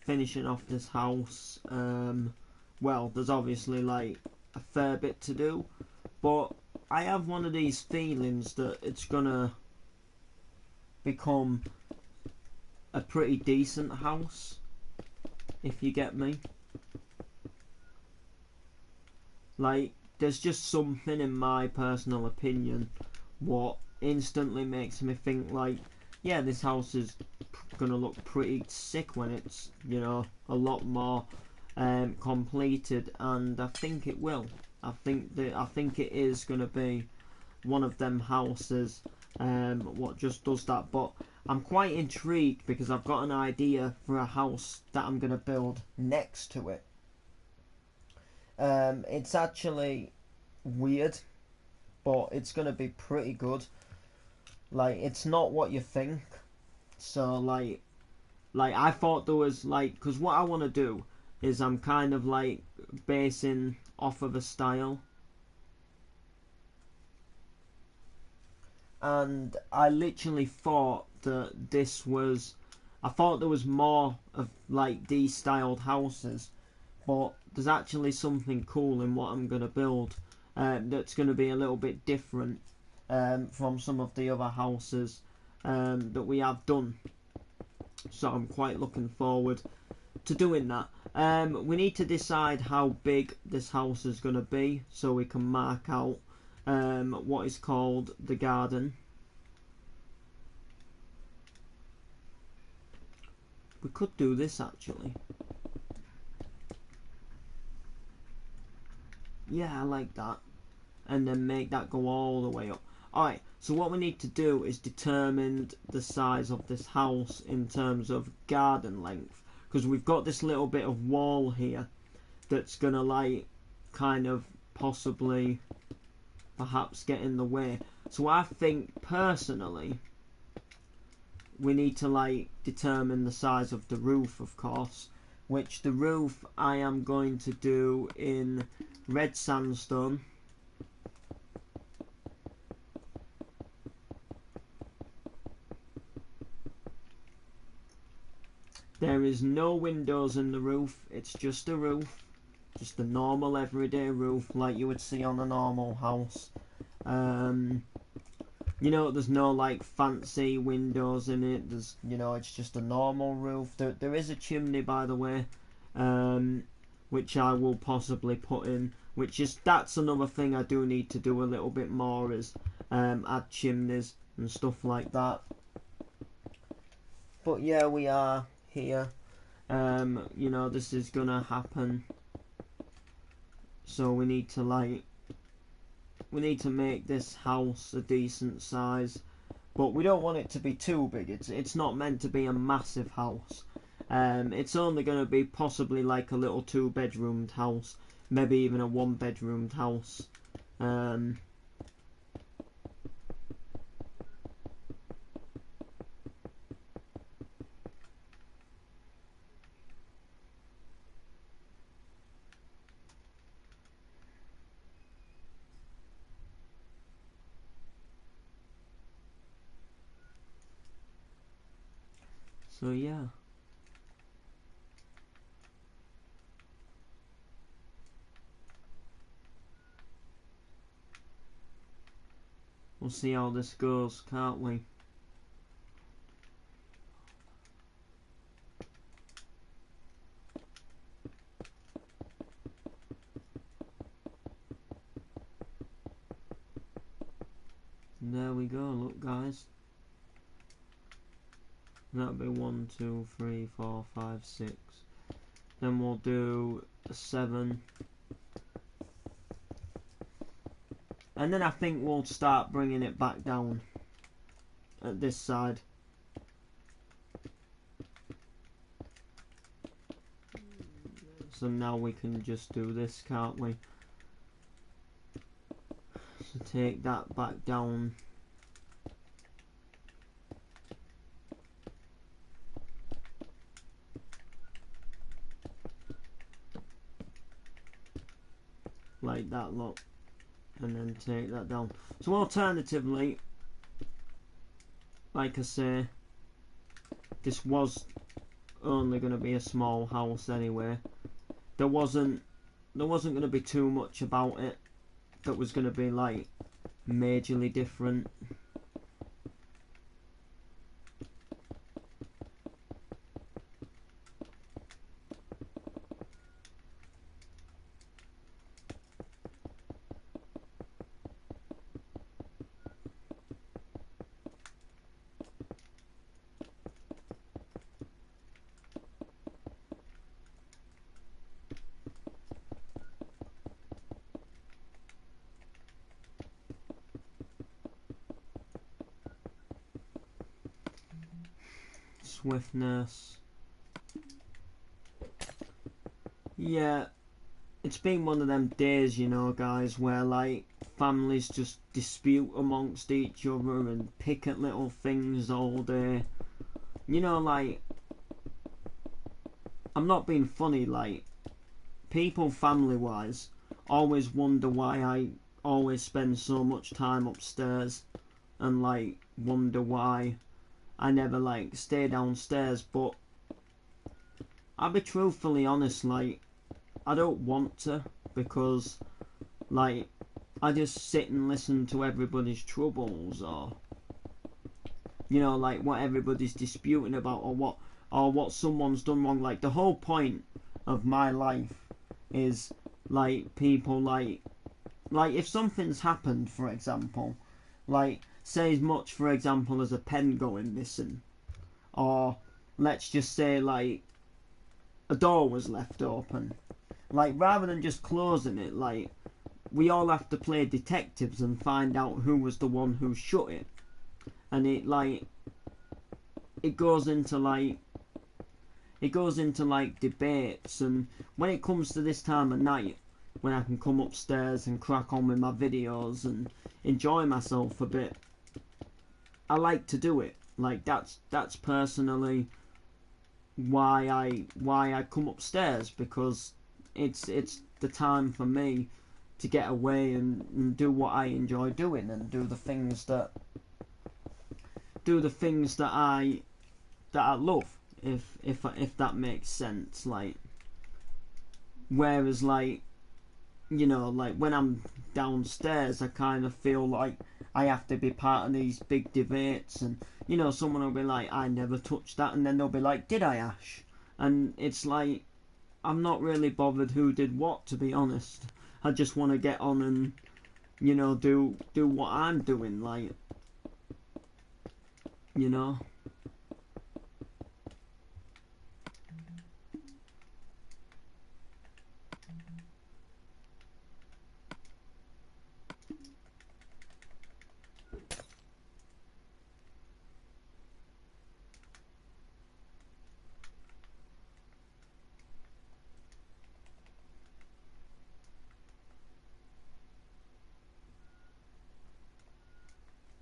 finishing off this house. Well, there's obviously like a fair bit to do, but I have one of these feelings that it's gonna become a pretty decent house, if you get me. Like, there's just something in my personal opinion what instantly makes me think like, yeah, this house is gonna look pretty sick when it's, you know, a lot more completed, and I think it will. I think it is gonna be one of them houses what just does that. But I'm quite intrigued because I've got an idea for a house that I'm gonna build next to it. It's actually weird, but it's gonna be pretty good. Like, it's not what you think. So like I thought there was like, because what I want to do is I'm kind of like basing off of a style, and I literally thought that this was, I thought there was more of like these styled houses, but there's actually something cool in what I'm gonna build that's gonna be a little bit different from some of the other houses that we have done. So I'm quite looking forward to doing that. We need to decide how big this house is going to be so we can mark out what is called the garden. We could do this actually. Yeah, I like that. And then make that go all the way up. Alright, so what we need to do is determine the size of this house in terms of garden length. Because we've got this little bit of wall here that's going to like kind of possibly perhaps get in the way. So I think personally we need to like determine the size of the roof, of course. Which the roof I am going to do in red sandstone. There is no windows in the roof, it's just a roof. Just a normal everyday roof like you would see on a normal house. You know, there's no like fancy windows in it. There's, you know, it's just a normal roof. There is a chimney, by the way, which I will possibly put in. That's another thing I do need to do a little bit more, is add chimneys and stuff like that. But yeah, we are here. You know, this is gonna happen. So we need to make this house a decent size, but we don't want it to be too big. It's not meant to be a massive house. It's only going to be possibly like a little 2-bedroomed house, maybe even a 1-bedroomed house. So yeah. We'll see how this goes, can't we? And there we go, look guys. That'll be 1, 2, 3, 4, 5, 6. Then we'll do a 7. And then I think we'll start bringing it back down at this side. So now we can just do this, can't we? So take that back down. Like that, look. And then take that down. So alternatively, like I say, this was only going to be a small house anyway. There wasn't going to be too much about it that was going to be like majorly different. Swiftness. Yeah, it's been one of them days, you know, guys, where like families just dispute amongst each other and pick at little things all day. You know, like, I'm not being funny, like, people family wise always wonder why I always spend so much time upstairs, and like wonder why I never like stay downstairs. But I'll be truthfully honest, like, I don't want to, because like I just sit and listen to everybody's troubles, or you know, like what everybody's disputing about, or what someone's done wrong. Like, the whole point of my life is like people like if something's happened, for example, like say as much for example as a pen going missing, or let's just say like a door was left open, like rather than just closing it, like we all have to play detectives and find out who was the one who shut it. And it goes into like debates. And when it comes to this time of night, when I can come upstairs and crack on with my videos and enjoy myself a bit, I like to do it. Like, that's personally why I come upstairs, because it's the time for me to get away and do what I enjoy doing, and do the things that I love, if that makes sense. Like, whereas like, you know, like when I'm downstairs, I kind of feel like I have to be part of these big debates, and you know, someone will be like, I never touched that, and then they'll be like, did I, Ash? And it's like, I'm not really bothered who did what, to be honest. I just want to get on and, you know, do what I'm doing, like, you know.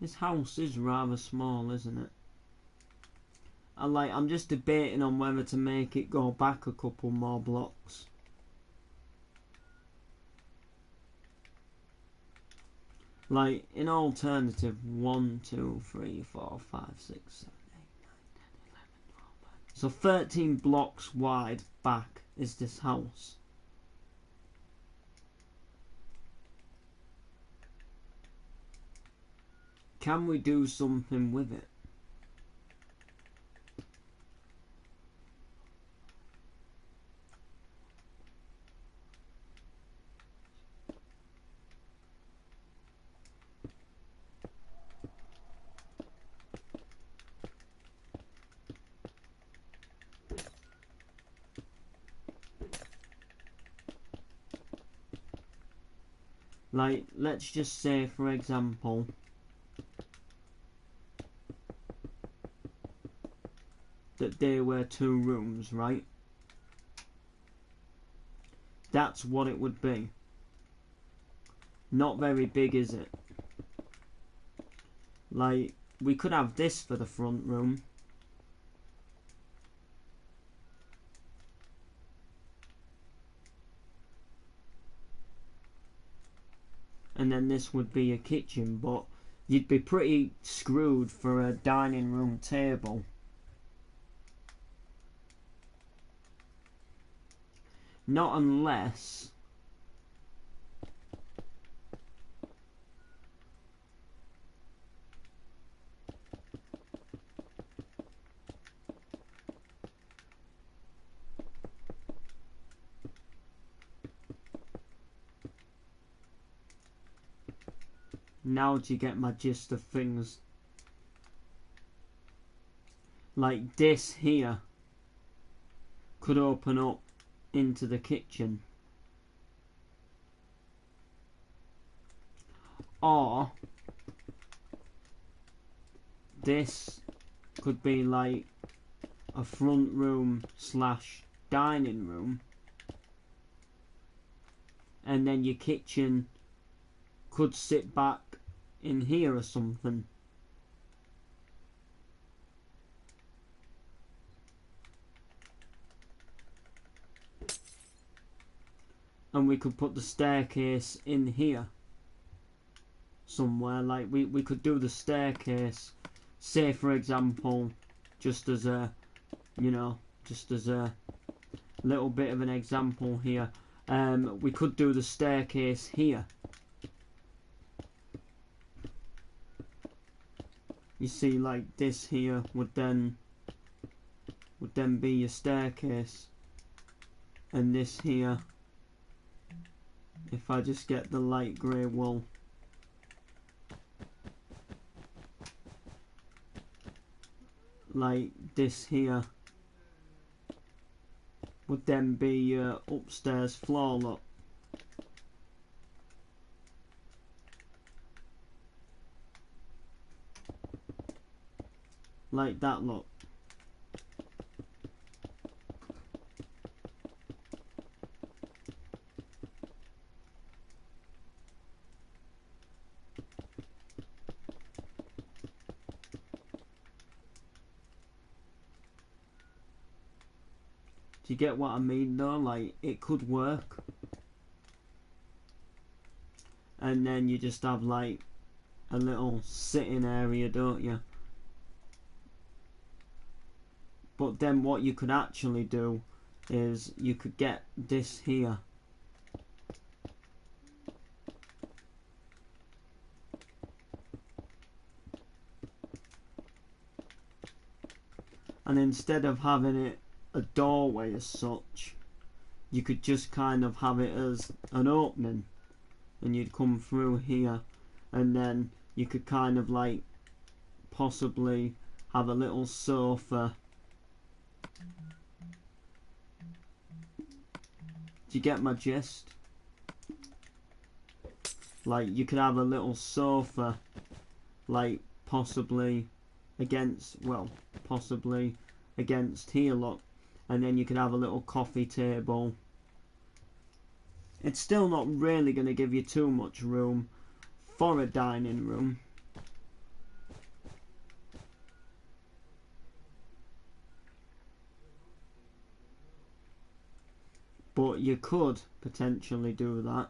This house is rather small, isn't it? I'm just debating on whether to make it go back a couple more blocks. Like, in alternative, 1, 2, 3, 4, 5, 6, 7, 8, 9, 10, 11, 12. So 13 blocks wide back is this house. Can we do something with it? Like, let's just say, for example, that there were 2 rooms, right? That's what it would be. Not very big, is it? Like, we could have this for the front room. And then this would be a kitchen, but you'd be pretty screwed for a dining room table. Not unless now do you get my gist of things? Like this here could open up into the kitchen, or this could be like a front room slash dining room, and then your kitchen could sit back in here or something. And we could put the staircase in here somewhere. Like we could do the staircase, say for example, just as a, you know, just as a little bit of an example here, we could do the staircase here. You see, like this here would then be your staircase, and this here, if I just get the light grey wool, like this here would then be your upstairs floor, look. Like that, look. Do you get what I mean though? Like, it could work. And then you just have like a little sitting area, don't you? But then what you could actually do is you could get this here. And instead of having it a doorway as such, you could just kind of have it as an opening, and you'd come through here, and then you could kind of like possibly have a little sofa. Do you get my gist? Like you could have a little sofa, like possibly against, well, possibly against here, look. And then you could have a little coffee table. It's still not really going to give you too much room for a dining room. But you could potentially do that.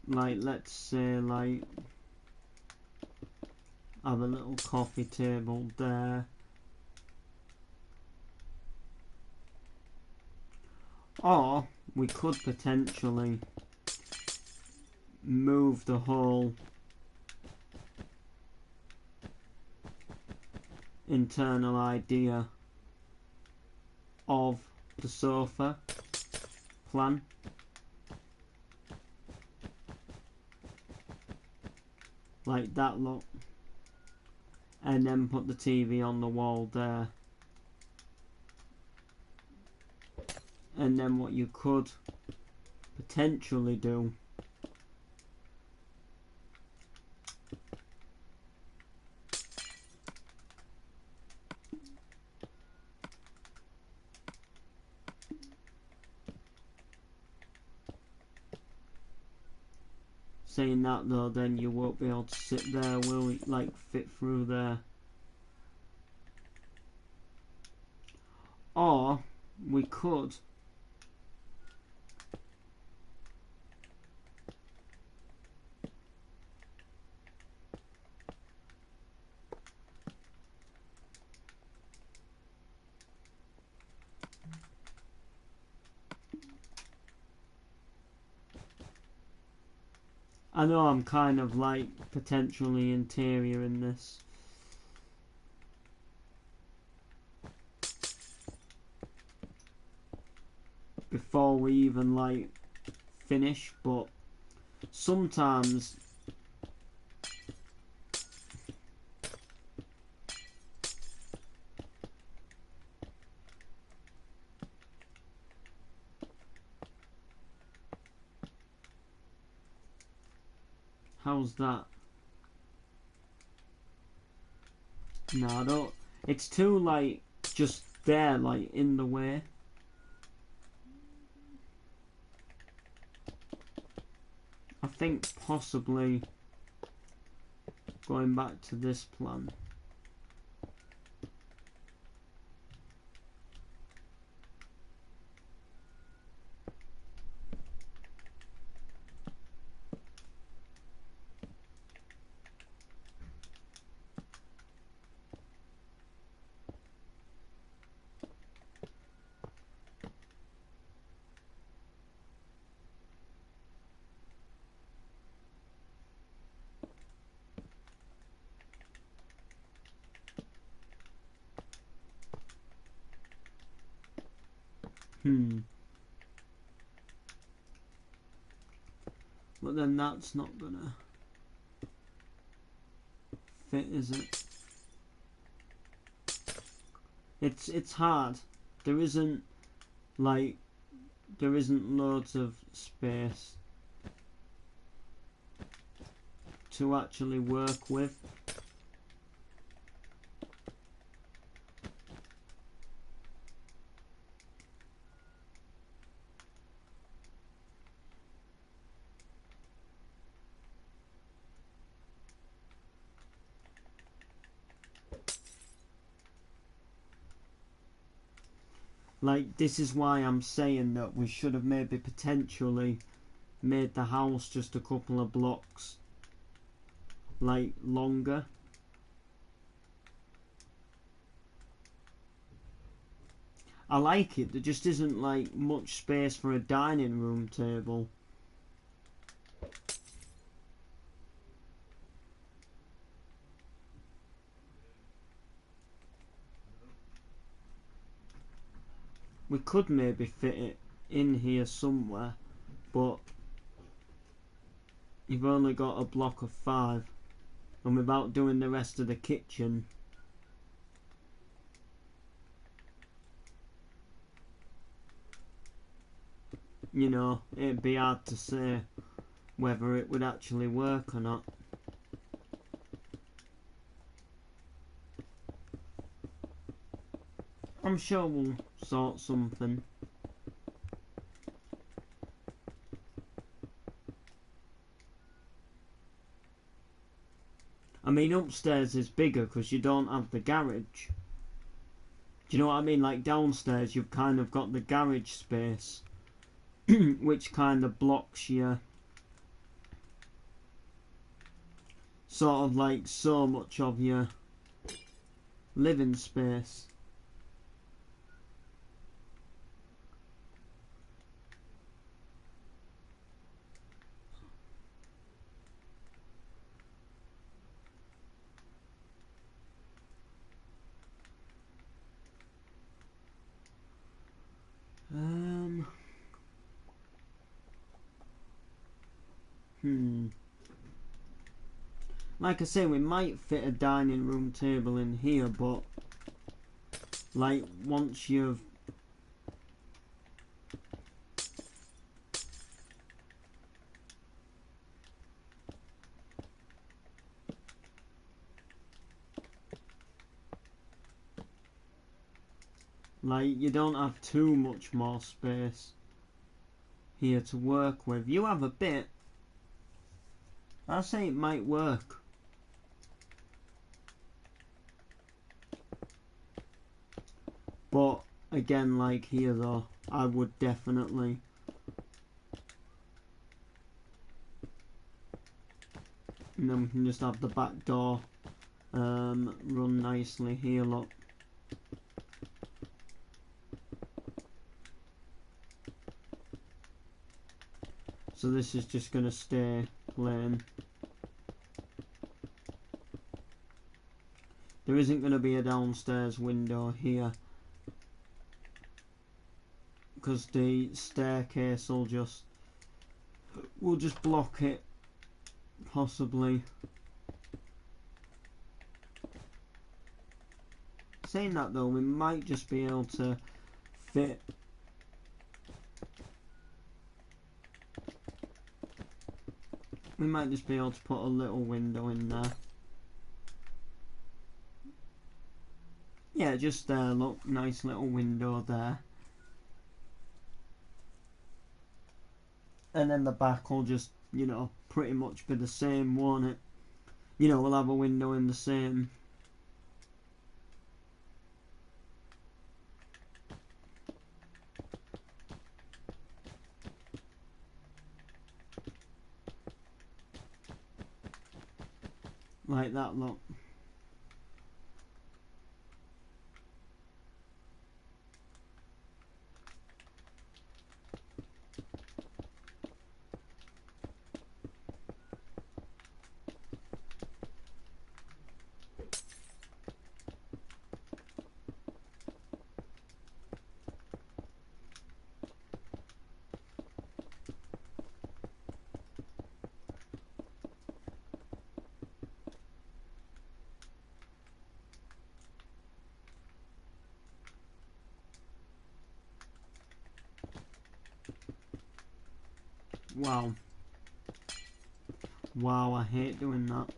Like, let's say, like, have a little coffee table there. Or we could potentially move the whole internal idea of the sofa plan. Like that, look. And then put the TV on the wall there. And then what you could potentially do saying that though, then you won't be able to sit there, will you? Like fit through there. Or we could I know I'm kind of like potentially interior in this. Before we even like finish, but sometimes how's that? No, I don't. It's too like just there, like in the way. I think possibly going back to this plan. But then that's not gonna fit, is it? It's hard. There isn't loads of space to actually work with. Like, this is why I'm saying that we should have maybe potentially made the house just a couple of blocks like longer. I like it, there just isn't like much space for a dining room table. We could maybe fit it in here somewhere, but you've only got a block of 5, and without doing the rest of the kitchen, you know, it'd be hard to say whether it would actually work or not. I'm sure we'll sort something. I mean, upstairs is bigger because you don't have the garage. Do you know what I mean? Like downstairs you've kind of got the garage space which kind of blocks your sort of like so much of your living space. Like I say, we might fit a dining room table in here, but like once you've like you don't have too much more space here to work with. You have a bit. I'll say it might work. But again, like here though, I would definitely and then we can just have the back door run nicely here, look. So this is just going to stay plane. There isn't going to be a downstairs window here, because the staircase will just block it, possibly. Saying that though, we might just be able to fit we might just be able to put a little window in there. Yeah, just there, look, nice little window there. And then the back will just, you know, pretty much be the same, won't it? You know, we'll have a window in the same. Like that, look. Wow. Wow, I hate doing that.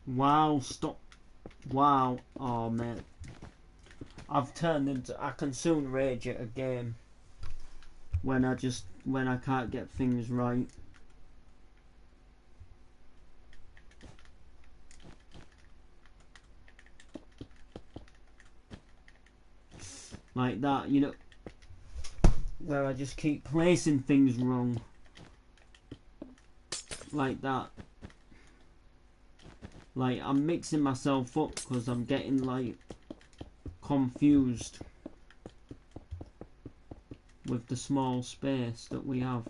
Wow, stop. Wow. Oh, man. I've turned into... I can soon rage at a game when I can't get things right. Like that, you know, where I just keep placing things wrong. Like that. Like, I'm mixing myself up because I'm getting, like, confused with the small space that we have.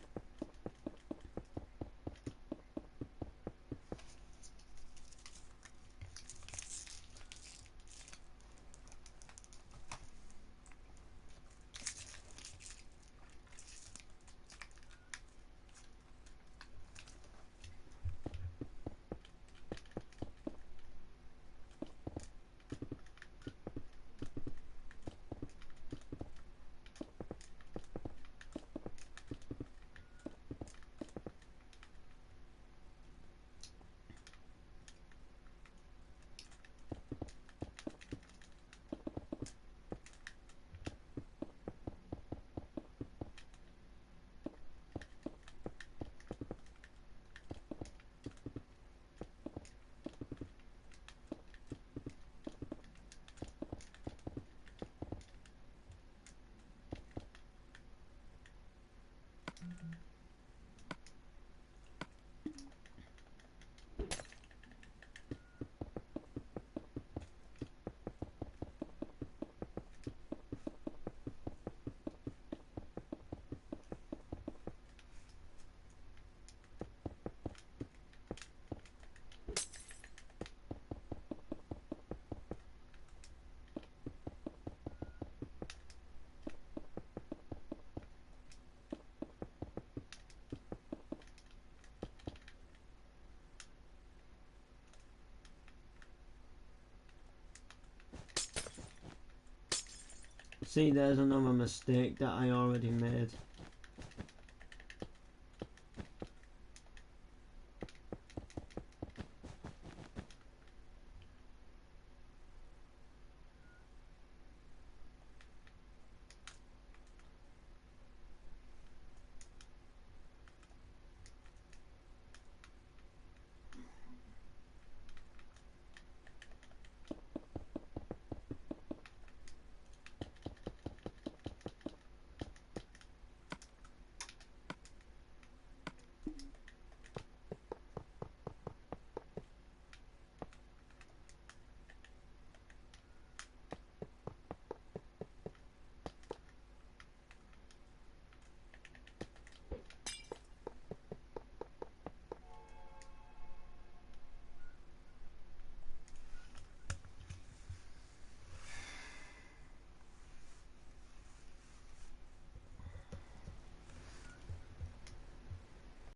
See, there's another mistake that I already made.